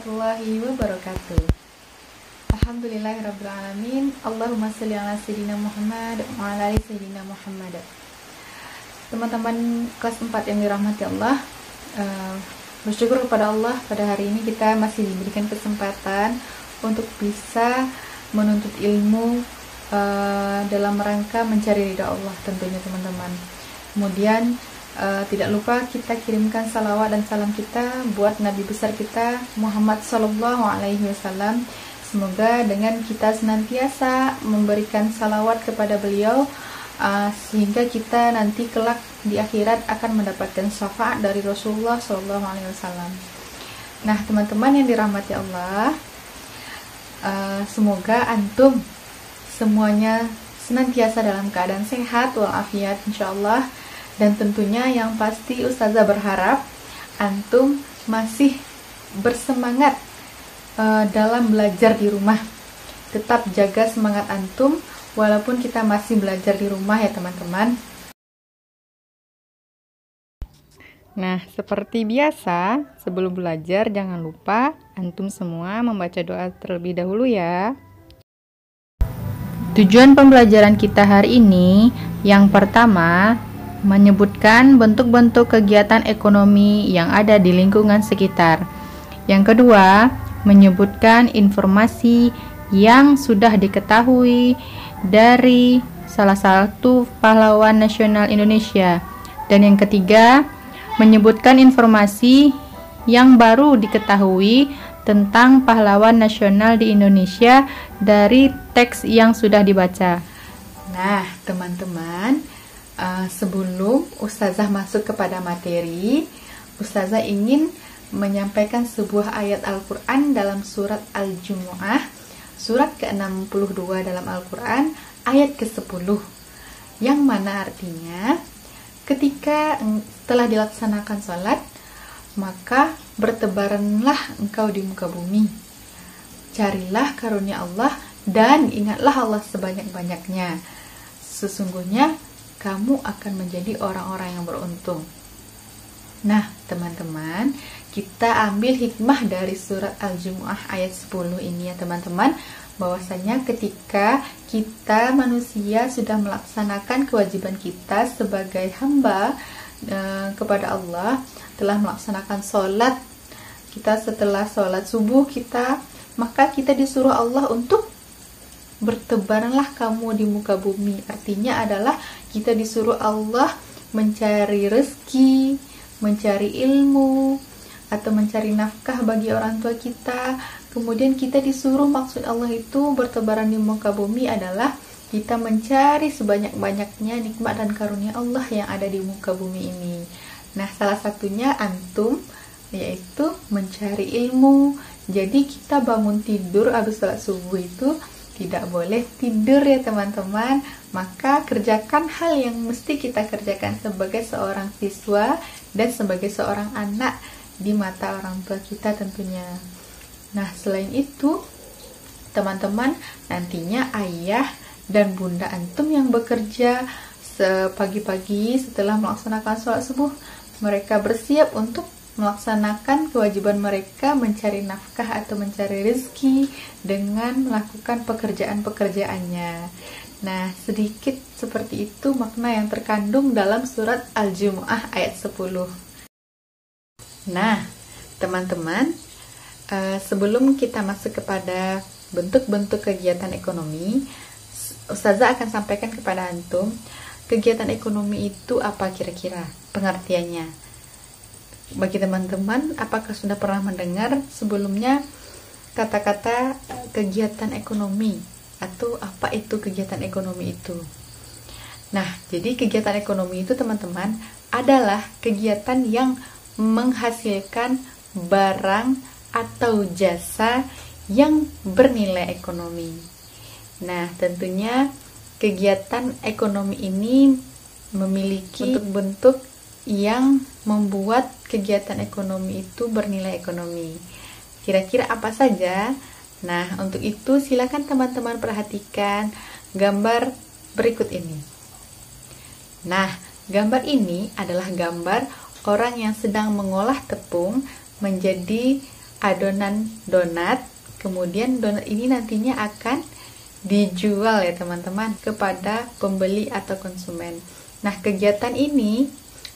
warahmatullahi wabarakatuh. Alhamdulillahirrabbilalamin. Allahumma sholli ala sayyidina Muhammad wa ala ali sayyidina Muhammad. Teman-teman kelas 4 yang dirahmati Allah, bersyukur kepada Allah pada hari ini kita masih diberikan kesempatan untuk bisa menuntut ilmu dalam rangka mencari ridha Allah tentunya teman-teman. Kemudian tidak lupa kita kirimkan salawat dan salam kita buat Nabi besar kita Muhammad Sallallahu Alaihi Wasallam. Semoga dengan kita senantiasa memberikan salawat kepada beliau, sehingga kita nanti kelak di akhirat akan mendapatkan syafaat dari Rasulullah Sallallahu Alaihi Wasallam. Nah teman-teman yang dirahmati Allah, semoga antum semuanya senantiasa dalam keadaan sehat walafiat insyaallah. Dan tentunya yang pasti Ustazah berharap antum masih bersemangat dalam belajar di rumah. Tetap jaga semangat antum walaupun kita masih belajar di rumah ya teman-teman. Nah, seperti biasa, sebelum belajar jangan lupa antum semua membaca doa terlebih dahulu ya. Tujuan pembelajaran kita hari ini yang pertama, menyebutkan bentuk-bentuk kegiatan ekonomi yang ada di lingkungan sekitar. Yang kedua, menyebutkan informasi yang sudah diketahui dari salah satu pahlawan nasional Indonesia. Dan yang ketiga, menyebutkan informasi yang baru diketahui tentang pahlawan nasional di Indonesia dari teks yang sudah dibaca. Nah, teman-teman, sebelum Ustazah masuk kepada materi, Ustazah ingin menyampaikan sebuah ayat Al-Quran dalam surat Al-Jumu'ah, surat ke-62 dalam Al-Quran, ayat ke-10, yang mana artinya, ketika telah dilaksanakan sholat, maka bertebaranlah engkau di muka bumi, carilah karunia Allah, dan ingatlah Allah sebanyak-banyaknya, sesungguhnya kamu akan menjadi orang-orang yang beruntung. Nah, teman-teman, kita ambil hikmah dari surat Al-Jumu'ah ayat 10 ini ya teman-teman, bahwasanya ketika kita manusia sudah melaksanakan kewajiban kita sebagai hamba kepada Allah, telah melaksanakan sholat, kita setelah sholat subuh maka kita disuruh Allah untuk bertebaranlah kamu di muka bumi. Artinya adalah kita disuruh Allah mencari rezeki, mencari ilmu, atau mencari nafkah bagi orang tua kita. Kemudian kita disuruh, maksud Allah itu bertebaran di muka bumi adalah kita mencari sebanyak-banyaknya nikmat dan karunia Allah yang ada di muka bumi ini. Nah, salah satunya antum, yaitu mencari ilmu. Jadi kita bangun tidur habis sholat subuh itu tidak boleh tidur ya teman-teman. Maka kerjakan hal yang mesti kita kerjakan sebagai seorang siswa dan sebagai seorang anak di mata orang tua kita tentunya. Nah, selain itu teman-teman, nantinya ayah dan bunda antum yang bekerja pagi-pagi setelah melaksanakan sholat subuh, mereka bersiap untuk melaksanakan kewajiban mereka mencari nafkah atau mencari rezeki dengan melakukan pekerjaan-pekerjaannya. Nah, sedikit seperti itu makna yang terkandung dalam surat Al-Jumu'ah ayat 10. Nah, teman-teman, sebelum kita masuk kepada bentuk-bentuk kegiatan ekonomi, Ustazah akan sampaikan kepada antum, kegiatan ekonomi itu apa kira-kira pengertiannya. Bagi teman-teman, apakah sudah pernah mendengar sebelumnya kata-kata kegiatan ekonomi atau apa itu kegiatan ekonomi itu? Nah, jadi kegiatan ekonomi itu teman-teman adalah kegiatan yang menghasilkan barang atau jasa yang bernilai ekonomi. Nah, tentunya kegiatan ekonomi ini memiliki bentuk-bentuk yang membuat kegiatan ekonomi itu bernilai ekonomi. Kira-kira apa saja? Nah, untuk itu silakan teman-teman perhatikan gambar berikut ini. Nah, gambar ini adalah gambar orang yang sedang mengolah tepung menjadi adonan donat. Kemudian donat ini nantinya akan dijual ya teman-teman kepada pembeli atau konsumen. Nah, kegiatan ini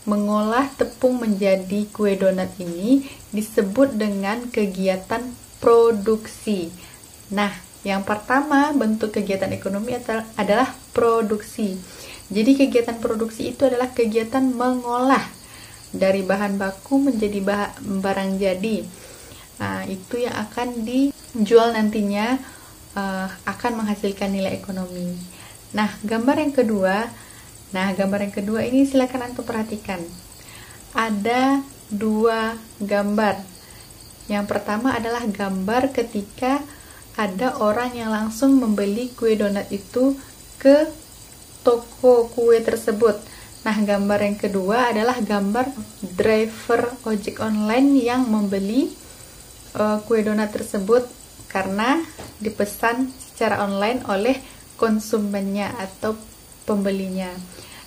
mengolah tepung menjadi kue donat ini disebut dengan kegiatan produksi. Nah, yang pertama bentuk kegiatan ekonomi adalah produksi. Jadi kegiatan produksi itu adalah kegiatan mengolah dari bahan baku menjadi barang jadi. Nah, itu yang akan dijual nantinya, akan menghasilkan nilai ekonomi. Nah, gambar yang kedua ini silakan antum perhatikan. Ada dua gambar. Yang pertama adalah gambar ketika ada orang yang langsung membeli kue donat itu ke toko kue tersebut. Nah, gambar yang kedua adalah gambar driver ojek online yang membeli kue donat tersebut karena dipesan secara online oleh konsumennya atau pembelinya.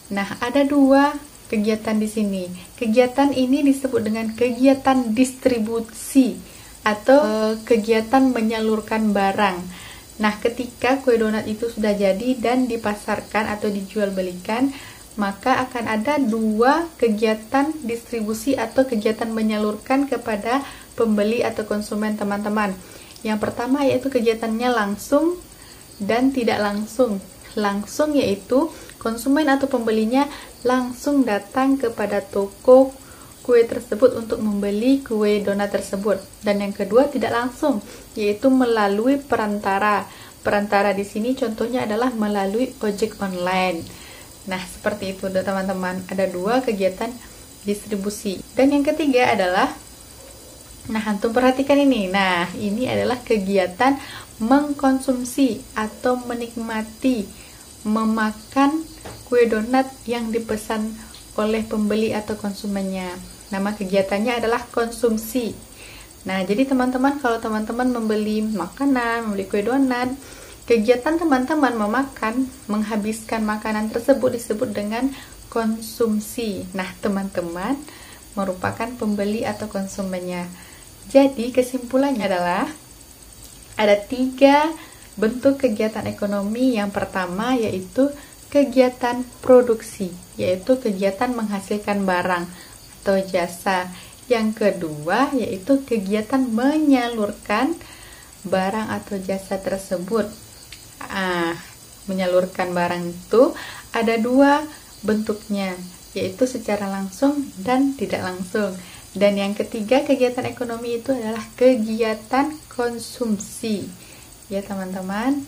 Nah, ada dua kegiatan di sini. Kegiatan ini disebut dengan kegiatan distribusi atau kegiatan menyalurkan barang. Nah, ketika kue donat itu sudah jadi dan dipasarkan atau dijual belikan, maka akan ada dua kegiatan distribusi atau kegiatan menyalurkan kepada pembeli atau konsumen teman-teman. Yang pertama yaitu kegiatannya langsung dan tidak langsung. Langsung yaitu konsumen atau pembelinya langsung datang kepada toko kue tersebut untuk membeli kue donat tersebut. Dan yang kedua tidak langsung, yaitu melalui perantara. Perantara di sini contohnya adalah melalui ojek online. Nah, seperti itu teman-teman. Ada dua kegiatan distribusi. Dan yang ketiga adalah, nah antum perhatikan ini. Nah, ini adalah kegiatan mengkonsumsi atau menikmati, memakan kue donat yang dipesan oleh pembeli atau konsumennya. Nama kegiatannya adalah konsumsi. Nah, jadi teman-teman, kalau teman-teman membeli makanan, membeli kue donat, kegiatan teman-teman memakan, menghabiskan makanan tersebut disebut dengan konsumsi. Nah, teman-teman merupakan pembeli atau konsumennya. Jadi, kesimpulannya adalah ada 3 bentuk kegiatan ekonomi. Yang pertama yaitu kegiatan produksi, yaitu kegiatan menghasilkan barang atau jasa. Yang kedua yaitu kegiatan menyalurkan barang atau jasa tersebut. Menyalurkan barang itu ada 2 bentuknya, yaitu secara langsung dan tidak langsung. Dan yang ketiga kegiatan ekonomi itu adalah kegiatan konsumsi, ya teman-teman.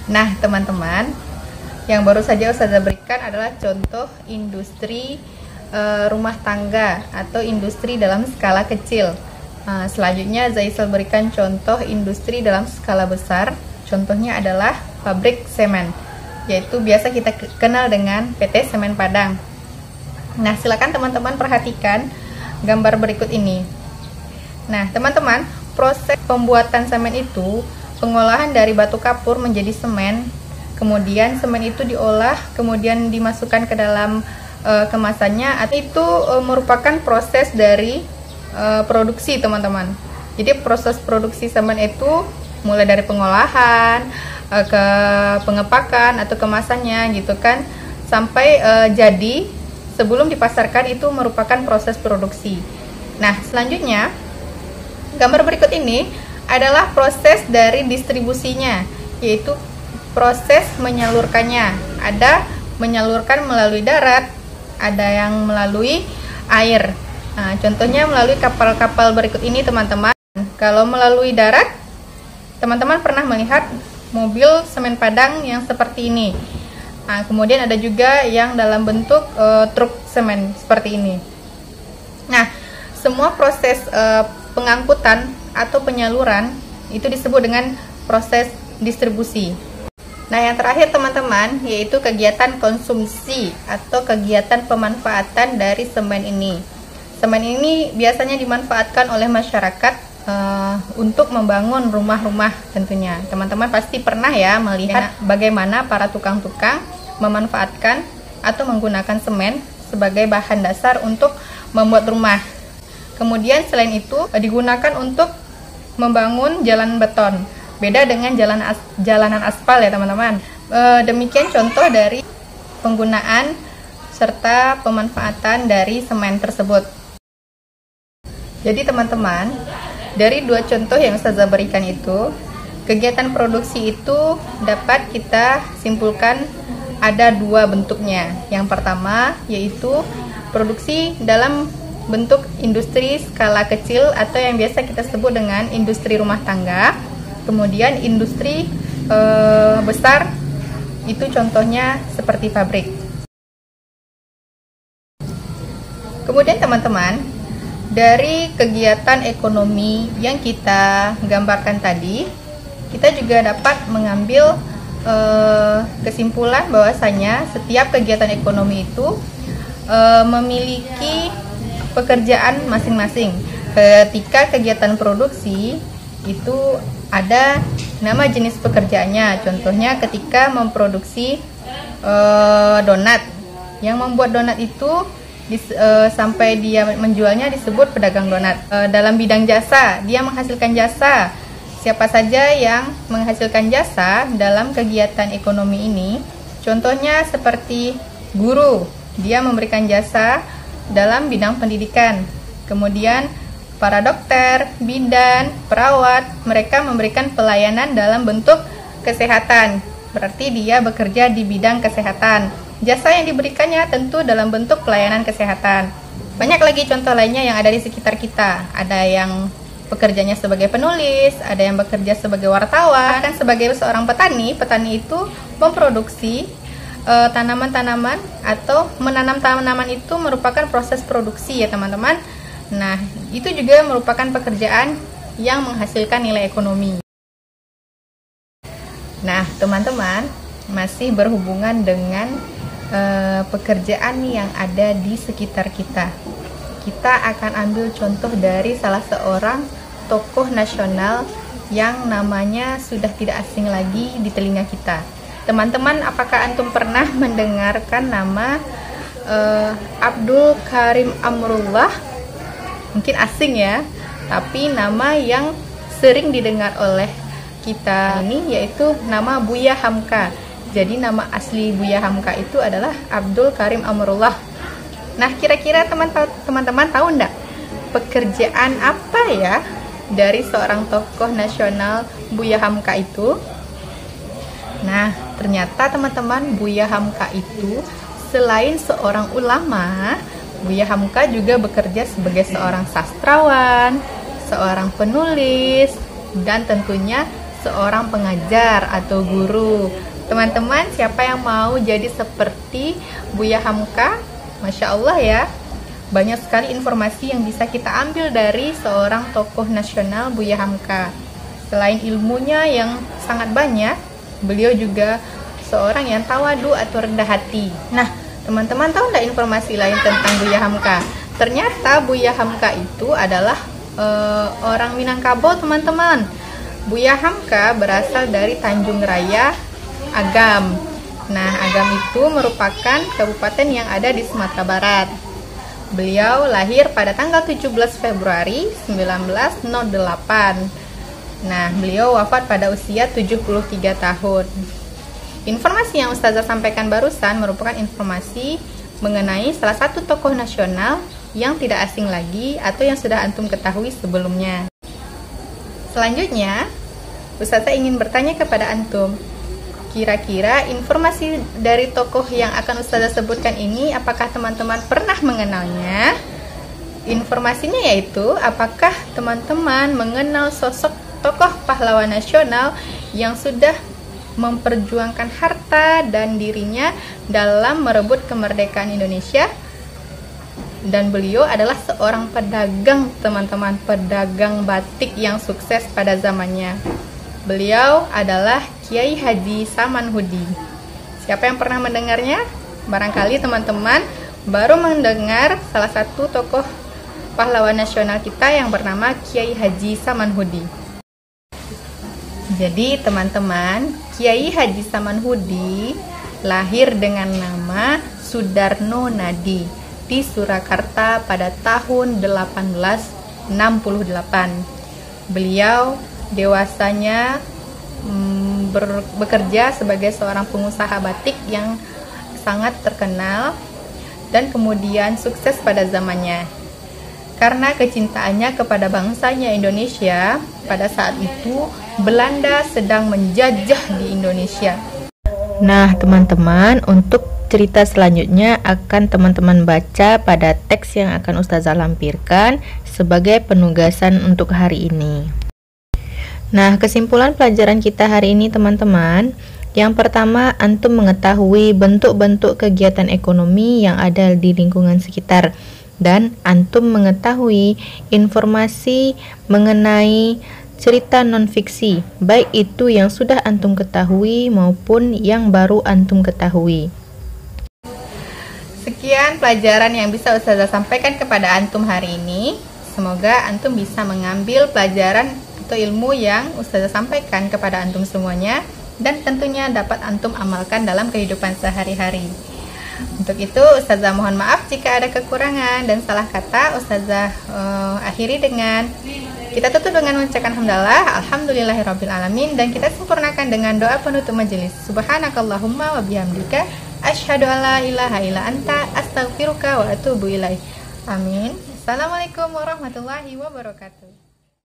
Nah teman-teman, yang baru saja Ustazah berikan adalah contoh industri rumah tangga atau industri dalam skala kecil. Selanjutnya Zaisal berikan contoh industri dalam skala besar. Contohnya adalah pabrik semen, yaitu biasa kita kenal dengan PT Semen Padang. Nah, silakan teman-teman perhatikan gambar berikut ini. Nah, teman-teman, proses pembuatan semen itu pengolahan dari batu kapur menjadi semen. Kemudian semen itu diolah, kemudian dimasukkan ke dalam kemasannya. Itu merupakan proses dari produksi, teman-teman. Jadi proses produksi semen itu mulai dari pengolahan, ke pengepakan atau kemasannya gitu kan, sampai jadi sebelum dipasarkan itu merupakan proses produksi. Nah, selanjutnya gambar berikut ini adalah proses dari distribusinya, yaitu proses menyalurkannya. Ada menyalurkan melalui darat, ada yang melalui air. Nah, contohnya melalui kapal-kapal berikut ini, teman-teman. Kalau melalui darat, teman-teman pernah melihat mobil semen Padang yang seperti ini. Nah, kemudian ada juga yang dalam bentuk truk semen seperti ini. Nah, semua proses pengangkutan atau penyaluran itu disebut dengan proses distribusi. Nah, yang terakhir teman-teman yaitu kegiatan konsumsi atau kegiatan pemanfaatan dari semen ini. Semen ini biasanya dimanfaatkan oleh masyarakat untuk membangun rumah-rumah tentunya. Teman-teman pasti pernah ya melihat bagaimana para tukang-tukang memanfaatkan atau menggunakan semen sebagai bahan dasar untuk membuat rumah. Kemudian selain itu digunakan untuk membangun jalan beton. Beda dengan jalanan aspal ya teman-teman. Demikian contoh dari penggunaan serta pemanfaatan dari semen tersebut. Jadi teman-teman, dari dua contoh yang Ustazah berikan itu, kegiatan produksi itu dapat kita simpulkan ada dua bentuknya. Yang pertama yaitu produksi dalam bentuk industri skala kecil atau yang biasa kita sebut dengan industri rumah tangga. Kemudian industri besar itu contohnya seperti pabrik. Kemudian teman-teman, dari kegiatan ekonomi yang kita gambarkan tadi, kita juga dapat mengambil kesimpulan bahwasanya setiap kegiatan ekonomi itu memiliki pekerjaan masing-masing. Ketika kegiatan produksi itu ada nama jenis pekerjaannya. Contohnya ketika memproduksi donat, yang membuat donat itu sampai dia menjualnya disebut pedagang donat. Dalam bidang jasa, dia menghasilkan jasa. Siapa saja yang menghasilkan jasa dalam kegiatan ekonomi ini? Contohnya seperti guru, dia memberikan jasa dalam bidang pendidikan. Kemudian para dokter, bidan, perawat, mereka memberikan pelayanan dalam bentuk kesehatan. Berarti dia bekerja di bidang kesehatan. Jasa yang diberikannya tentu dalam bentuk pelayanan kesehatan. Banyak lagi contoh lainnya yang ada di sekitar kita. Ada yang pekerjanya sebagai penulis, ada yang bekerja sebagai wartawan, dan sebagai seorang petani. Petani itu memproduksi tanaman-tanaman atau menanam tanaman itu merupakan proses produksi ya teman-teman. Nah, itu juga merupakan pekerjaan yang menghasilkan nilai ekonomi. Nah, teman-teman, masih berhubungan dengan pekerjaan yang ada di sekitar kita. Kita akan ambil contoh dari salah seorang tokoh nasional yang namanya sudah tidak asing lagi di telinga kita. Teman-teman, apakah antum pernah mendengarkan nama Abdul Karim Amrullah? Mungkin asing ya, tapi nama yang sering didengar oleh kita ini yaitu nama Buya Hamka. Jadi nama asli Buya Hamka itu adalah Abdul Karim Amrullah. Nah, kira-kira teman-teman tahu enggak pekerjaan apa ya dari seorang tokoh nasional Buya Hamka itu? Nah, ternyata teman-teman, Buya Hamka itu selain seorang ulama, Buya Hamka juga bekerja sebagai seorang sastrawan, seorang penulis, dan tentunya seorang pengajar atau guru. Teman-teman, siapa yang mau jadi seperti Buya Hamka? Masya Allah ya, banyak sekali informasi yang bisa kita ambil dari seorang tokoh nasional Buya Hamka. Selain ilmunya yang sangat banyak, beliau juga seorang yang tawadu atau rendah hati. Nah, teman-teman tahu nggak informasi lain tentang Buya Hamka? Ternyata Buya Hamka itu adalah orang Minangkabau, teman-teman. Buya Hamka berasal dari Tanjung Raya, Agam. Nah, Agam itu merupakan kabupaten yang ada di Sumatera Barat. Beliau lahir pada tanggal 17 Februari 1908. Nah, beliau wafat pada usia 73 tahun. Informasi yang Ustazah sampaikan barusan merupakan informasi mengenai salah satu tokoh nasional yang tidak asing lagi atau yang sudah antum ketahui sebelumnya. Selanjutnya, Ustazah ingin bertanya kepada antum, kira-kira informasi dari tokoh yang akan Ustazah sebutkan ini, apakah teman-teman pernah mengenalnya? Informasinya yaitu, apakah teman-teman mengenal sosok tokoh pahlawan nasional yang sudah memperjuangkan harta dan dirinya dalam merebut kemerdekaan Indonesia? Dan beliau adalah seorang pedagang, teman-teman, pedagang batik yang sukses pada zamannya. Beliau adalah Kiai Haji Samanhudi. Siapa yang pernah mendengarnya? Barangkali teman-teman baru mendengar salah satu tokoh pahlawan nasional kita yang bernama Kiai Haji Samanhudi. Jadi teman-teman, Kiai Haji Samanhudi lahir dengan nama Sudarno Nadi. di Surakarta pada tahun 1868. Beliau dewasanya bekerja sebagai seorang pengusaha batik yang sangat terkenal dan kemudian sukses pada zamannya. Karena kecintaannya kepada bangsanya Indonesia, pada saat itu Belanda sedang menjajah di Indonesia. Nah, teman-teman, untuk cerita selanjutnya akan teman-teman baca pada teks yang akan Ustazah lampirkan sebagai penugasan untuk hari ini. Nah, kesimpulan pelajaran kita hari ini, teman-teman. Yang pertama, antum mengetahui bentuk-bentuk kegiatan ekonomi yang ada di lingkungan sekitar, dan antum mengetahui informasi mengenai cerita non-fiksi, baik itu yang sudah antum ketahui maupun yang baru antum ketahui. Sekian pelajaran yang bisa Ustazah sampaikan kepada antum hari ini. Semoga antum bisa mengambil pelajaran atau ilmu yang Ustazah sampaikan kepada antum semuanya, dan tentunya dapat antum amalkan dalam kehidupan sehari-hari. Untuk itu, Ustazah mohon maaf jika ada kekurangan dan salah kata. Ustazah akhiri dengan kita tutup dengan mengucapkan alhamdulillahirrabbilalamin, dan kita sempurnakan dengan doa penutup majelis. Subhanakallahumma wa bihamdika asyhadu alla ilaha illa anta astaghfiruka wa atubu ilaik. Amin. Assalamualaikum warahmatullahi wabarakatuh.